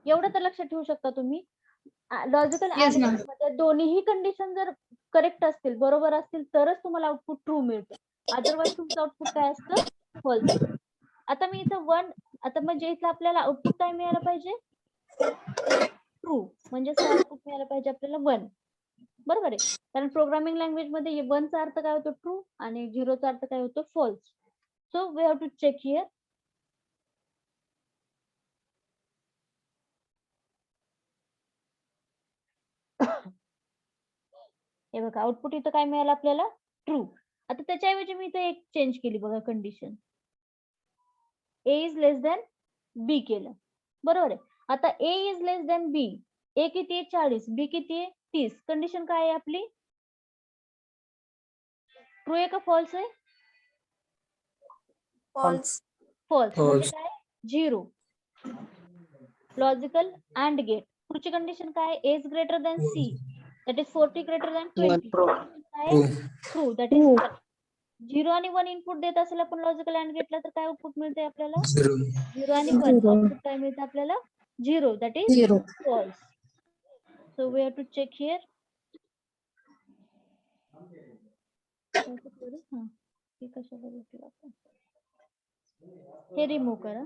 एवढं तर लक्षात ठेवू शकता तुम्ही. Logical Yes, and ma'am. Gate मध्ये दोन्हीही कंडिशन जर करेक्ट असतील, बरोबर असतील, तरच तुम्हाला आउटपुट ट्रू मिळतं. अदरवाईज तुमचं आउटपुट काय असतं? फॉल्स. आता मी इथं 1, आता म्हणजे इथं आपल्याला आउटपुट काय मिळालं पाहिजे? ट्रू. म्हणजे आउटपुट मिळालं पाहिजे आपल्याला 1. बरोबर आहे. कारण प्रोग्रामिंग लँग्वेज मध्ये 1 चा अर्थ काय होतो? ट्रू. आणि 0 चा अर्थ काय होतो? False. So we have to check here. हे बघा, आउटपुट इथं काय मिळालं आपल्याला? ट्रू. आता त्याच्याऐवजी मी इथं एक चेंज केली बघा condition. a is less than b केलं. बरोबर आहे. आता a is less than b. a किती आहे? 40. b किती आहे? 30. कंडिशन काय आहे आपली? ट्रू आहे का फॉल्स आहे? फॉल्स. फॉल्स. False. म्हणजे काय? 0. Logical and gate. पुढची कंडिशन काय? a is greater than c. That is 40 greater than 20. काय? True. ट्रू. That is 1. 0 आणि 1 इनपुट देत असेल आपण लॉजिकल अँड गेटला तर काय आउटपुट मिळते आपल्याला? 0. 0 आणि 1. आउटपुट काय मिळतं आपल्याला? 0. That is false. So we have to check here. हे कशाला घेतलं आपण? हे रिमूव्ह करा.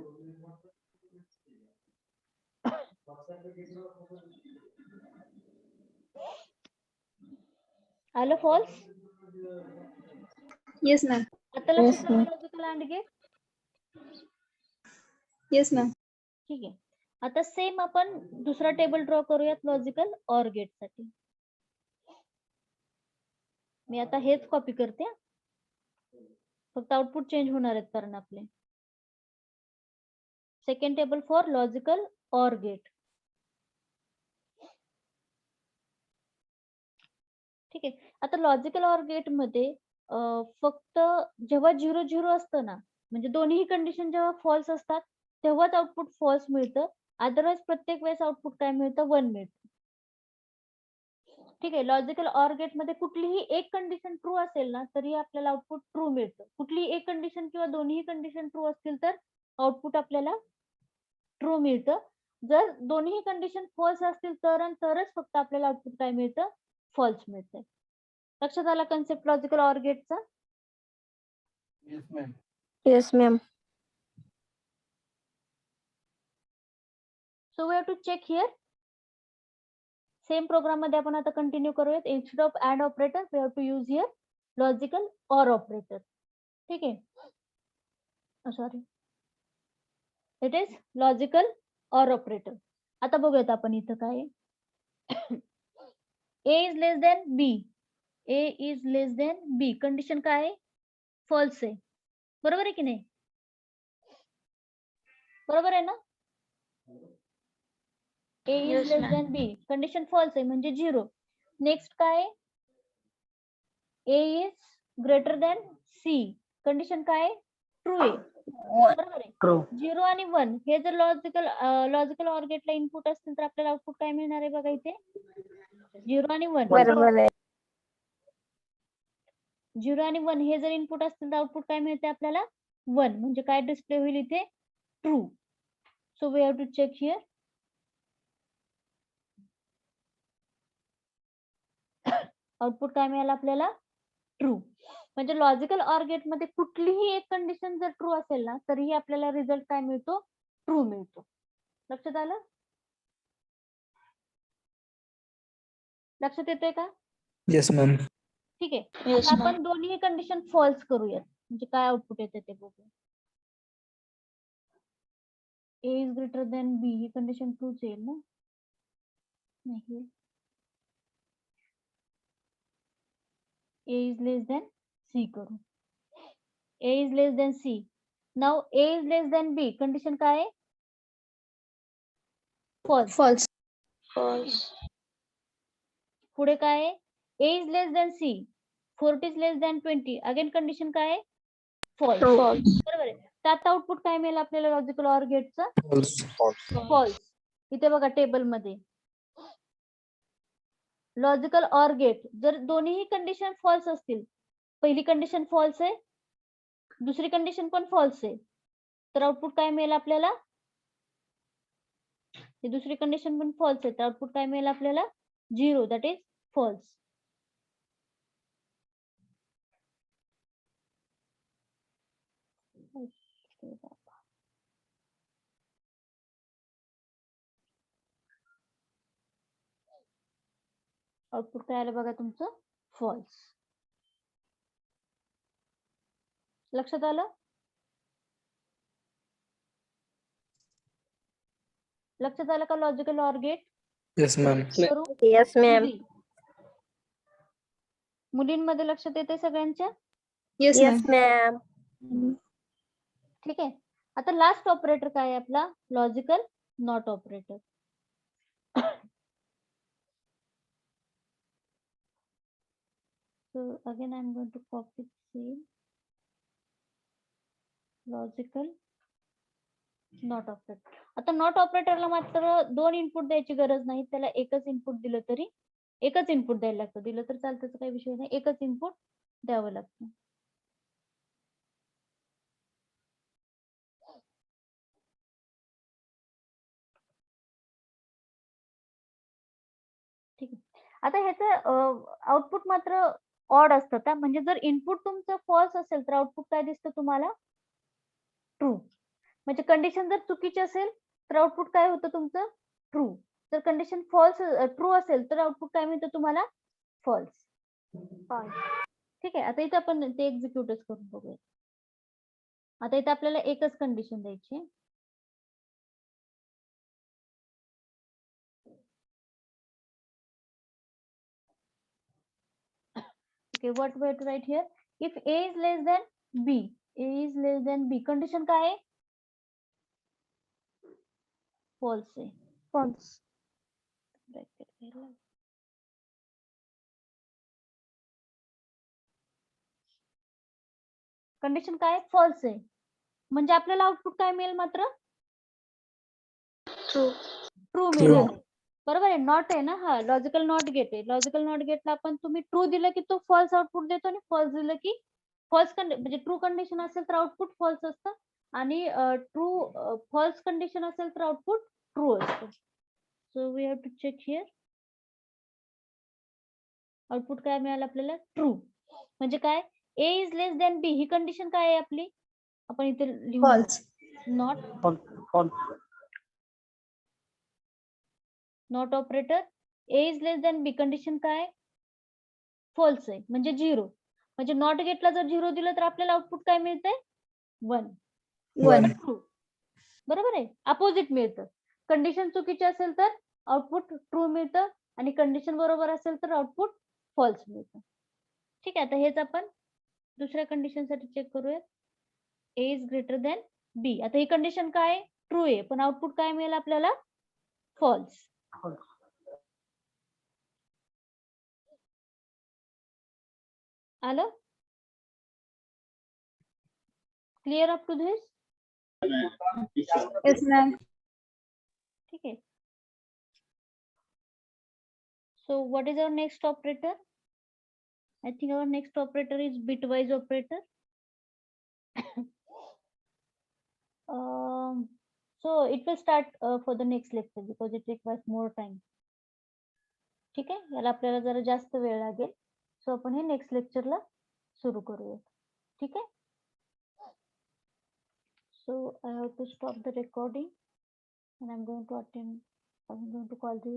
आलं फॉल्स? Yes, ma'am. आता लक्षात आलं logical and gate? Yes, ma'am. ठीक आहे. आता सेम आपण दुसरा टेबल ड्रॉ करूयात लॉजिकल ऑर गेट साठी. मी आता हेच कॉपी करते, फक्त आउटपुट चेंज होणार आहेत कारण आपले. Second table for logical or gate. ठीक आहे. आता लॉजिकल ऑर गेट मध्ये फक्त जेव्हा 0-0 असतं ना, म्हणजे दोन्ही कंडिशन जेव्हा फॉल्स असतात तेव्हाच आउटपुट फॉल्स मिळतं. अदरवाइज प्रत्येक वेळेस आउटपुट काय मिळतं? 1 मिळतं. ठीक आहे. लॉजिकल ऑर गेट मध्ये कुठलीही एक कंडिशन ट्रू असेल ना तरी आपल्याला आउटपुट ट्रू मिळतं. कुठलीही एक कंडिशन किंवा दोन्ही कंडिशन ट्रू असतील तर आउटपुट आपल्याला ट्रू मिळतं. जर दोन्ही कंडिशन फॉल्स असतील तरच फक्त आपल्याला आउटपुट काय मिळतं? फॉल्स मिळतंय. लक्षात आला कन्सेप्ट लॉजिकल ऑर गेटचा? Yes, ma'am. So we have to check here. Same program मध्ये आपण आता कंटिन्यू करूयात. Instead of and operator we have to use here logical or operator. ठीक आहे. Sorry, it is logical or operator. आता बघूयात आपण इथं काय आहे. A is less than B. A is less than B. Condition काय आहे? फॉल्स आहे. बरोबर आहे की नाही? बरोबर आहे ना? A is Yes, less ma'am. Than B. Condition false आहे म्हणजे 0. नेक्स्ट काय आहे? A is greater than C. Condition काय आहे? ट्रू आहे. बरोबर आहे. True. 0 आणि 1 हे जर लॉजिकल ऑर गेटला इनपुट असतील तर आपल्याला आउटपुट काय मिळणार आहे बघा इथे? 0 आणि 1. बरोबर आहे. 0 आणि 1 हे जर इनपुट असतील तर आउटपुट काय मिळते आपल्याला? 1. म्हणजे काय डिस्प्ले होईल इथे? True. So we have to check here. Output काय मिळालं आपल्याला? ट्रू. म्हणजे लॉजिकल ऑर गेट मध्ये कुठलीही एक कंडिशन जर ट्रू असेल ना तरीही आपल्याला रिझल्ट काय मिळतो? ट्रू मिळतो. लक्षात आलं? लक्षात येतोय का? Yes, ma'am. ठीक आहे. Yes, आता ma'am. आपण दोन्ही कंडिशन फॉल्स करूयात म्हणजे काय आउटपुट येते ते बघूया. A is greater than B ही कंडिशन ट्रूच येईल ना? नाही. A is less than C करू. A is less than C. Now A is less than B. Condition काय आहे? फॉल्स. False. False. पुढे काय आहे? A is less than C. 40 is less than 20. Again condition काय आहे? फॉल्स. True. बरोबर आहे. तर आता आउटपुट काय मिळेल आपल्याला लॉजिकल ऑर गेटचं? False. फॉल्स. इथे बघा टेबल मध्ये लॉजिकल ऑर गेट जर दोन्ही कंडिशन फॉल्स असतील, पहिली कंडिशन फॉल्स आहे, दुसरी कंडिशन पण फॉल्स आहे, तर आउटपुट काय मिळेल आपल्याला? ही दुसरी कंडिशन पण फॉल्स आहे तर आउटपुट काय मिळेल आपल्याला? 0. That is false. आउटपुट काय आलं बघा तुमचं? फॉल्स. लक्षात आलं? लक्षात आलं का logical or gate? Yes, ma'am. करू? Yes, ma'am. मुली. मुलींमध्ये लक्षात येते सगळ्यांच्या? Yes, Yes, ma'am. ma'am. ठीक आहे. आता लास्ट ऑपरेटर काय आहे आपला? Logical not operator. So again I'm going to copy same logical not operator. आता नॉट ऑपरेटरला मात्र 2 इनपुट द्यायची गरज नाही, त्याला एकच इनपुट दिलं तरी एकच इनपुट द्यायला लागतं. दिलं तर चालतं, त्याचा काही विषय नाही, एकच इनपुट द्यावं लागतं. ठीक आहे. आता ह्याचं आउटपुट मात्र ऑड असतं का? म्हणजे जर इनपुट तुमचं फॉल्स असेल तर आउटपुट काय दिसतं तुम्हाला? ट्रू. म्हणजे कंडिशन जर चुकीची असेल तर आउटपुट काय होतं तुमचं? ट्रू. जर कंडिशन फॉल्स ट्रू असेल तर आउटपुट काय मिळतं तुम्हाला? फॉल्स. ठीक आहे, आता इथे आपण ते एक्झिक्यूटच करून बघूया. आता इथे आपल्याला एकच कंडिशन द्यायची आहे. Okay, what we have to write here? If A is less than B, A is less than B, condition काय आहे? False आहे. False. Bracket घ्यायला. कंडिशन काय फॉल्स आहे, म्हणजे आपल्याला आउटपुट काय मिळेल मात्र True. True True. मिळेल. बरोबर आहे, नॉट आहे ना, हा लॉजिकल नॉट गेट आहे. लॉजिकल नॉट गेटला आपण तुम्ही ट्रू दिलं की तो फॉल्स आउटपुट देतो आणि फॉल्स दिलं की फॉल्स म्हणजे ट्रू कंडिशन असेल तर आउटपुट फॉल्स असतं आणि ट्रू फॉल्स कंडिशन असेल तर आउटपुट ट्रू असतं. So we have to check here. Output काय मिळालं आपल्याला ट्रू. म्हणजे काय A is less than B ही कंडिशन काय आहे आपली, आपण इथे लिहू False. Not not operator. A is less than B condition काय फॉल्स आहे म्हणजे 0. म्हणजे नॉट गेटला जर 0 दिलं तर आपल्याला आउटपुट काय मिळतंय 1. 1. ट्रू. बरोबर आहे, अपोजिट मिळतं. कंडिशन चुकीची असेल तर आउटपुट ट्रू मिळतं आणि कंडिशन बरोबर असेल तर आउटपुट फॉल्स मिळतं. ठीक आहे, आता हेच आपण दुसऱ्या कंडिशन साठी चेक करूया. ए इज ग्रेटर देन बी. आता ही कंडिशन काय ट्रू आहे पण आउटपुट काय मिळेल आपल्याला फॉल्स. आलं clear up to this? Yes, ma'am. ठीक आहे. So what is our next operator? I think our next operator is bitwise operator. So it will start for the next lecture because it requires more time. ठीक आहे, याला आपल्याला जरा जास्त वेळ लागेल. सो आपण हे नेक्स्ट लेक्चरला सुरू करूया. ठीक आहे. So I have to stop the recording and I'm going to call the